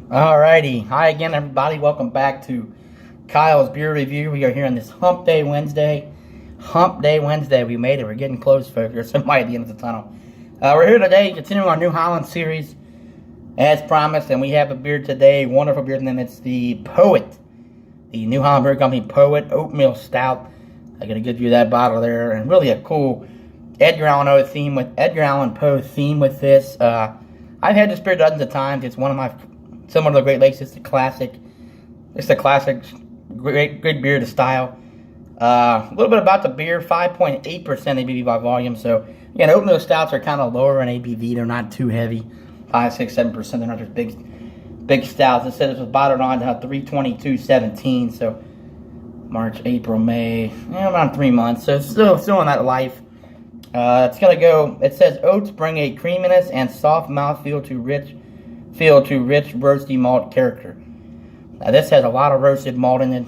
Alrighty, hi again everybody, welcome back to Kyle's Beer Review. We are here on this Hump Day Wednesday. We made it, we're getting close folks, there's some light at the end of the tunnel. We're here today continuing our New Holland series as promised, and we have a beer today, wonderful beer, and then it's the Poet, the New Holland Beer Company Poet Oatmeal Stout. I got a good view of that bottle there, and really a cool Edgar Allan Poe theme with this. I've had this beer dozens of times. It's one of my similar to the Great Lakes. It's a classic, great beer to style. A little bit about the beer, 5.8% ABV by volume. So again, oatmeal stouts are kind of lower in ABV. They're not too heavy, 5, 6, 7%. They're not just big stouts. It said this was bottled on 3/22/17. So March, April, May, around 3 months. So it's still in that life. It's gonna go. It says oats bring a creaminess and soft mouthfeel to rich roasty malt character. Now this has a lot of roasted malt in it.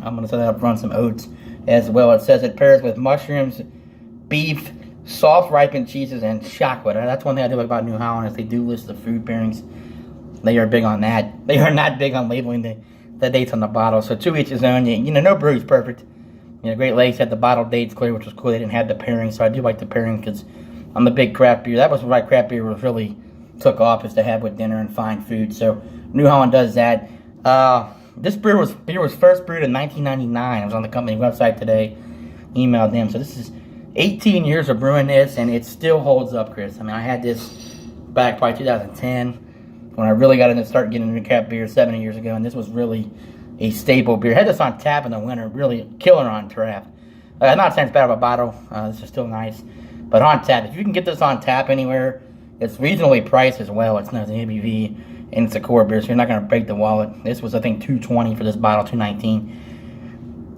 I'm going to say that up front, some oats as well. It says it pairs with mushrooms, beef, soft ripened cheeses, and chocolate. That's one thing I do like about New Holland is they do list the food pairings. They are big on that. They are not big on labeling the dates on the bottle. So to each his own. No brew's perfect. Great Lakes had the bottle dates clear, which was cool. They didn't have the pairing, so I do like the pairing because I'm a big craft beer. That was why craft beer was really took off, is to have with dinner and fine food. So New Holland does that. This beer was first brewed in 1999. I was on the company website today, emailed them. So this is 18 years of brewing this, and it still holds up, Chris. I mean, I had this back probably 2010 when I really got into getting into craft beer 7 years ago, and this was really a staple beer. I had this on tap in the winter, really killer on tap. Not saying it's bad of a bottle. This is still nice, but on tap, if you can get this on tap anywhere, it's reasonably priced as well. It's not an ABV, and it's a core beer, so you're not going to break the wallet. This was, I think, $2.20 for this bottle, $2.19.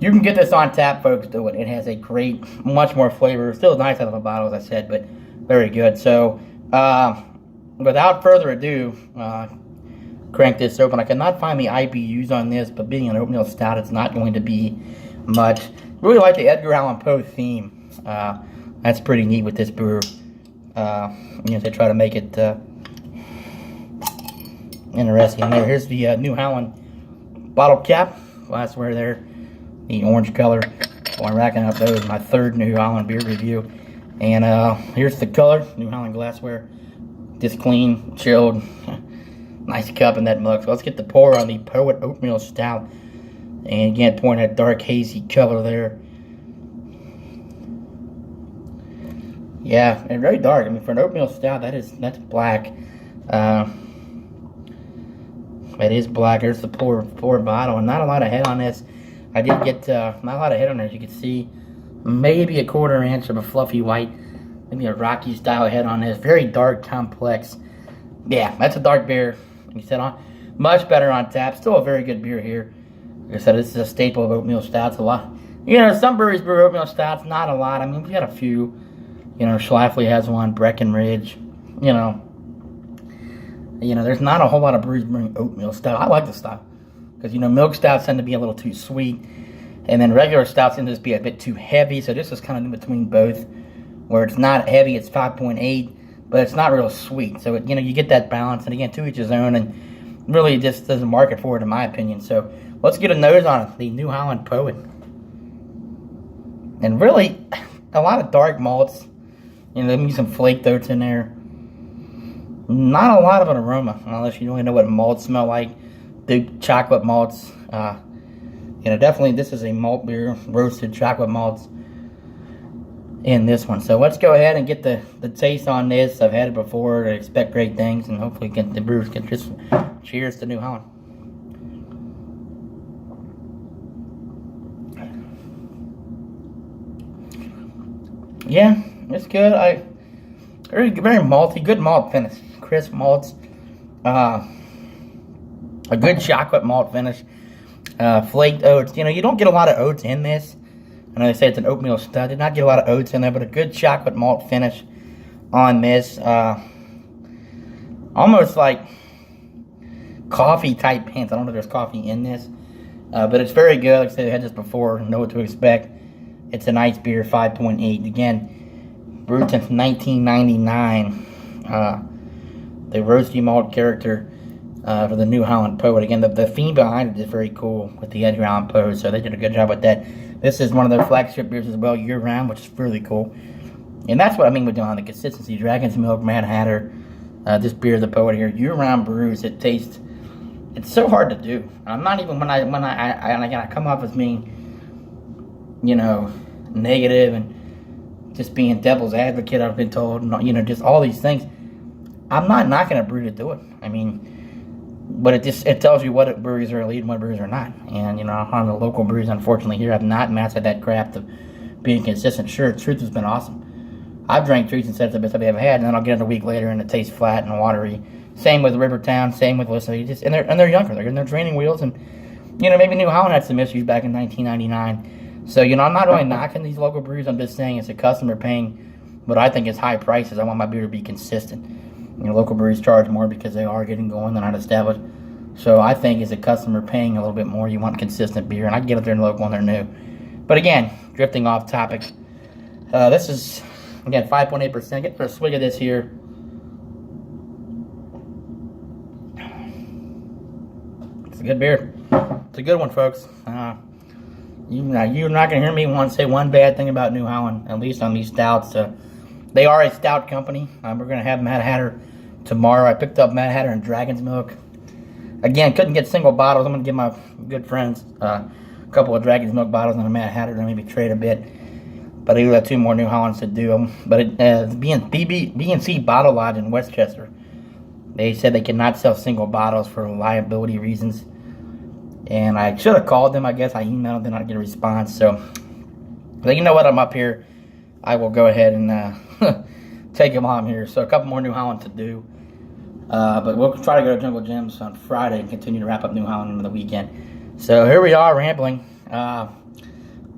You can get this on tap, folks. Do it. It has a great, much more flavor. Still nice out of a bottle, as I said, but very good. So, without further ado, crank this open. I cannot find the IBUs on this, but being an oatmeal stout, it's not going to be much. Really like the Edgar Allan Poe theme. That's pretty neat with this brew. They try to make it interesting. Here's the New Holland bottle cap, glassware there, the orange color. So I'm racking up those. My third New Holland beer review, and here's the color, New Holland glassware, just clean, chilled, nice cup in that mug. So let's get the pour on the Poet Oatmeal Stout, and again, pouring that dark hazy color there. Yeah, and very dark. I mean, for an oatmeal stout, that's black. It is black. There's the pour bottle, and not a lot of head on this. I did get not a lot of head on there, as you can see. Maybe a 1/4 inch of a fluffy white, maybe a Rocky style head on this. Very dark, complex. Yeah, that's a dark beer. Like you said, much better on tap. Still a very good beer here. Like I said, this is a staple of oatmeal stouts. A lot. Some breweries brew oatmeal stouts. Not a lot. I mean, we got a few. Schlafly has one, Breckenridge, there's not a whole lot of breweries brewing oatmeal stout. I like the stout, because, milk stouts tend to be a little too sweet, and then regular stouts tend to just be a bit too heavy, so this is kind of in between both, where it's not heavy, it's 5.8, but it's not real sweet, so, you get that balance, and again, to each his own, and really just doesn't market for it, in my opinion. So, let's get a nose on it, the New Holland Poet, and really, a lot of dark malts. There may be some flaked oats in there. Not a lot of an aroma, unless you really know what malts smell like. The chocolate malts. Definitely this is a malt beer, roasted chocolate malts in this one. So let's go ahead and get the taste on this. I've had it before. I expect great things, and hopefully the brewers can just cheers to New Holland. Yeah. It's good. Very malty, good malt finish. Crisp malts. A good chocolate malt finish. Flaked oats. You don't get a lot of oats in this. I know they say it's an oatmeal stout. Did not get a lot of oats in there, but a good chocolate malt finish on this. Almost like coffee type hints. I don't know if there's coffee in this, but it's very good. Like I said, I had this before. Know what to expect. It's a nice beer, 5.8. Again, brewed since 1999. The roasty malt character for the New Holland Poet. Again, the theme behind it is very cool with the Edgar Allan Poe, so they did a good job with that. This is one of their flagship beers as well, year-round, which is really cool. And that's what I mean with doing the consistency. Dragon's Milk, Mad Hatter, this beer, the Poet here, year-round brews. It tastes, it's so hard to do. I'm not even, when I come off as being, you know, negative and just being devil's advocate, I've been told, you know, just all these things. I'm not knocking a brew to do it. I mean, but it tells you what breweries are elite and what breweries are not. And, you know, on the local breweries, unfortunately, here have not mastered that craft of being consistent. Sure, Truth has been awesome. I've drank Truth and said it's the best I've ever had, and then I'll get it a week later and it tastes flat and watery. Same with Rivertown, same with Lissa. And they're younger. They're in their training wheels. And, you know, maybe New Holland had some issues back in 1999. So, you know, I'm not really knocking these local breweries. I'm just saying it's a customer paying what I think is high prices. I want my beer to be consistent. You know, local breweries charge more because they are getting going. They're not established. So I think as a customer paying a little bit more, you want consistent beer. And I can get it there in local and they're new. But again, drifting off topic. This is, again, 5.8%. Get for a swig of this here. It's a good beer. It's a good one, folks. You're not going to hear me say one bad thing about New Holland, at least on these stouts. They are a stout company. We're going to have Mad Hatter tomorrow. I picked up Mad Hatter and Dragon's Milk. Again, couldn't get single bottles. I'm going to give my good friends a couple of Dragon's Milk bottles and a Mad Hatter to maybe trade a bit. But I do have 2 more New Hollands to do. But B&C Bottle Lodge in Westchester, they said they cannot sell single bottles for liability reasons. And I should have called them, I guess. I emailed them, I didn't get a response. So, but you know what? I'm up here. I will go ahead and take them on here. So a couple more New Holland to do. But we'll try to go to Jungle Gems on Friday and continue to wrap up New Holland into the weekend. So here we are, rambling.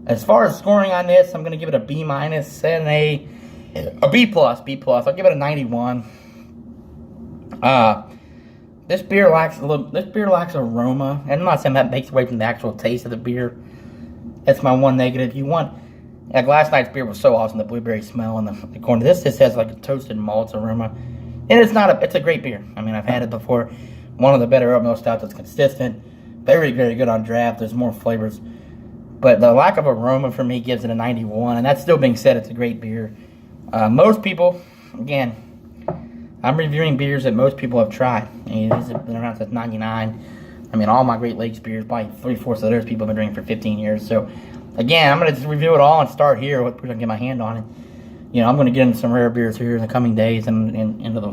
As far as scoring on this, I'm going to give it a B- and a B+. I'll give it a 91. This beer lacks aroma. And I'm not saying that makes away from the actual taste of the beer. That's my one negative. Like last night's beer was so awesome, the blueberry smell and the corn. This just has like a toasted malts aroma. And it's a great beer. I mean, I've had it before. One of the better oatmeal stouts that's consistent. Very, very good on draft. There's more flavors. But the lack of aroma for me gives it a 91. And that's still being said, it's a great beer. Most people, again, I'm reviewing beers that most people have tried. I mean, these have been around since 99. I mean, all my Great Lakes beers, probably 3/4 of those people have been drinking for 15 years. So, again, I'm going to just review it all and start here. What I can get my hand on it. You know, I'm going to get into some rare beers here in the coming days and into the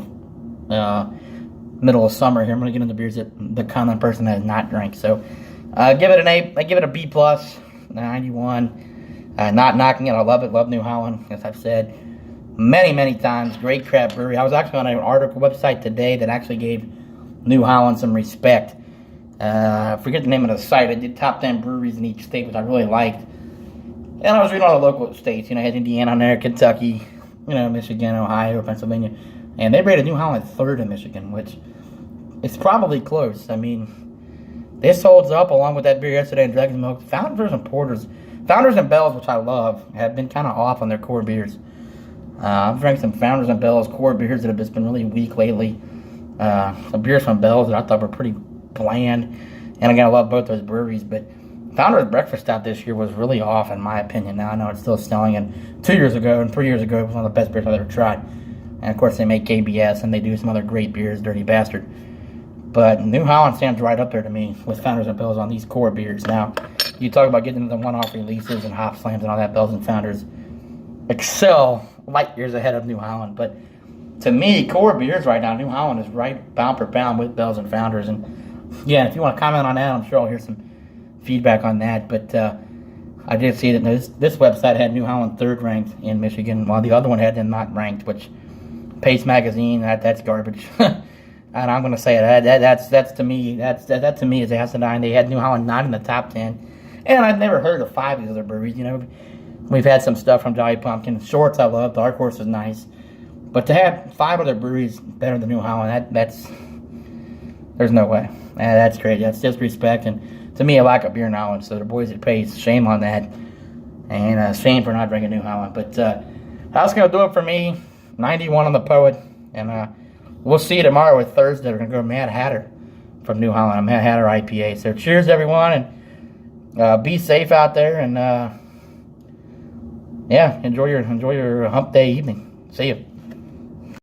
middle of summer here. I'm going to get into beers that the common person has not drank. So, give it an A. I give it a B+, 91. Not knocking it. I love it. Love New Holland, as I've said many, many times. Great craft brewery. I was actually on an article website today that actually gave New Holland some respect. I forget the name of the site. I did top 10 breweries in each state, which I really liked. And I was reading all the local states. You know, I had Indiana on there, Kentucky, you know, Michigan, Ohio, Pennsylvania. And they rated New Holland 3rd in Michigan, which is probably close. I mean, this holds up along with that beer yesterday in Dragon's Milk. Founders and Porters. Founders and Bells, which I love, have been kind of off on their core beers. I've drank some Founders and Bells core beers that have just been really weak lately. Some beers from Bells that I thought were pretty bland. And again, I love both those breweries, but Founder's Breakfast Stout this year was really off, in my opinion. Now I know it's still selling, and 2 years ago and 3 years ago, it was one of the best beers I've ever tried. And of course, they make KBS, and they do some other great beers, Dirty Bastard. But New Holland stands right up there to me with Founders and Bells on these core beers. Now, you talk about getting into the one-off releases and hop slams and all that, Bells and Founders excel light years ahead of New Holland. But to me, core beers right now, New Holland is right pound for pound with Bells and Founders. And yeah, if you want to comment on that, I'm sure I'll hear some feedback on that. But I did see that this website had New Holland 3rd ranked in Michigan, while the other one had them not ranked, which Pace Magazine, that's garbage. And I'm going to say that's to me is asinine. They had New Holland not in the top 10, and I've never heard of 5 of these other breweries. You know, we've had some stuff from Jolly Pumpkin. Shorts I love. Dark Horse is nice, but to have 5 other breweries better than New Holland, that's there's no way. That's crazy. That's disrespect, and to me, a lack of beer knowledge. So the boys at Pace, shame on that, and shame for not drinking New Holland. But that's going to do it for me. 91 on the Poet, and we'll see you tomorrow with Thursday. We're going to go Mad Hatter. from New Holland. I had our IPA. So cheers, everyone, and be safe out there. And yeah, enjoy your hump day evening. See you.